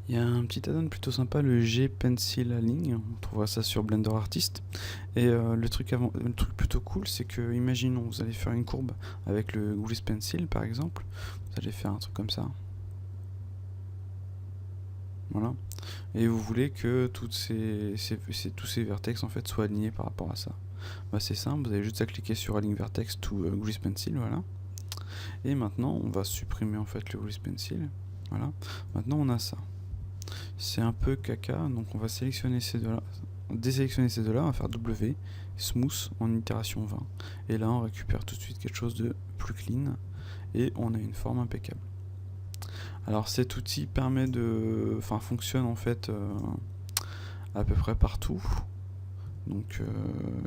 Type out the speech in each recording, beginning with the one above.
Il y a un petit add-on plutôt sympa, le G-Pencil Align, on trouvera ça sur Blender Artist. Et le truc plutôt cool, c'est que, imaginons, vous allez faire une courbe avec le Grease Pencil par exemple, vous allez faire un truc comme ça. Voilà. Et vous voulez que tous ces vertex en fait soient alignés par rapport à ça. Bah, c'est simple, vous avez juste à cliquer sur Align Vertex to Grease Pencil, voilà. Et maintenant, on va supprimer en fait le Grease Pencil. Voilà. Maintenant, on a ça. C'est un peu caca, donc on va sélectionner ces deux-là, désélectionner ces deux-là, on va faire W, Smooth en itération 20. Et là, on récupère tout de suite quelque chose de plus clean et on a une forme impeccable. Alors cet outil permet de, fonctionne en fait à peu près partout. Donc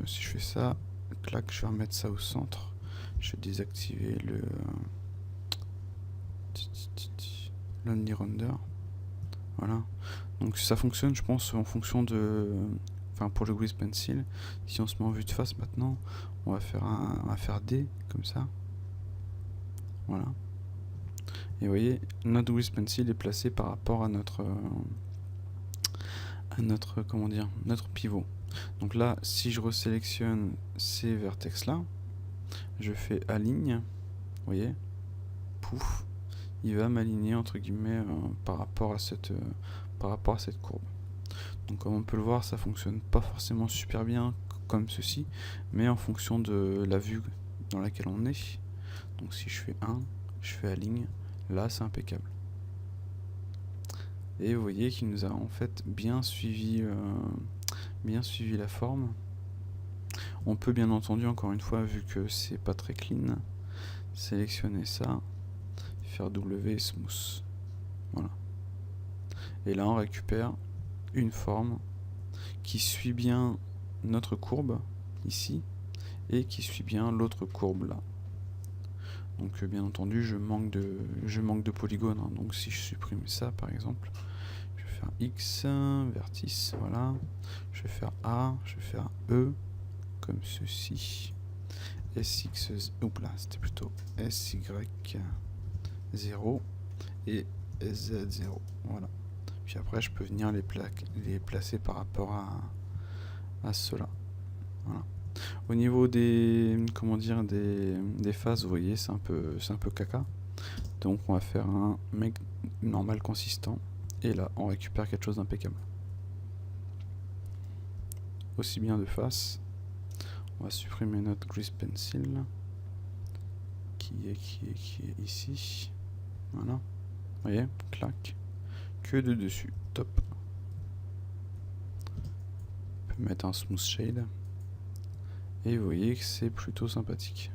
si je fais ça, clac, je vais remettre ça au centre. Je vais désactiver le l'Only Render. Voilà. Donc ça fonctionne, je pense, en fonction de, pour le Grease Pencil. Si on se met en vue de face maintenant, on va faire D comme ça. Voilà. Et vous voyez, notre Grease Pencil est placé par rapport à notre notre pivot. Donc là, si je resélectionne ces vertex là, je fais aligne, vous voyez, pouf, il va m'aligner entre guillemets par rapport à cette courbe. Donc comme on peut le voir, ça fonctionne pas forcément super bien comme ceci, mais en fonction de la vue dans laquelle on est. Donc si je fais 1, je fais aligne, là c'est impeccable. Et vous voyez qu'il nous a en fait bien suivi la forme. On peut bien entendu, encore une fois, vu que c'est pas très clean, sélectionner ça, faire W smooth. Voilà. Et là on récupère une forme qui suit bien notre courbe ici et qui suit bien l'autre courbe là. Donc bien entendu je manque de polygones, hein. Donc si je supprime ça par exemple, je vais faire X, vertice, voilà, je vais faire A, je vais faire E comme ceci, SX, oups là c'était plutôt SY0 et SZ0, voilà. Puis après je peux venir les placer par rapport à cela. Voilà. Au niveau des faces, vous voyez, c'est un peu caca. Donc on va faire un mec normal consistant et là on récupère quelque chose d'impeccable. Aussi bien de face, on va supprimer notre Grease Pencil qui est ici. Voilà. Vous voyez, clac. Que de dessus, top. On peut mettre un smooth shade et vous voyez que c'est plutôt sympathique.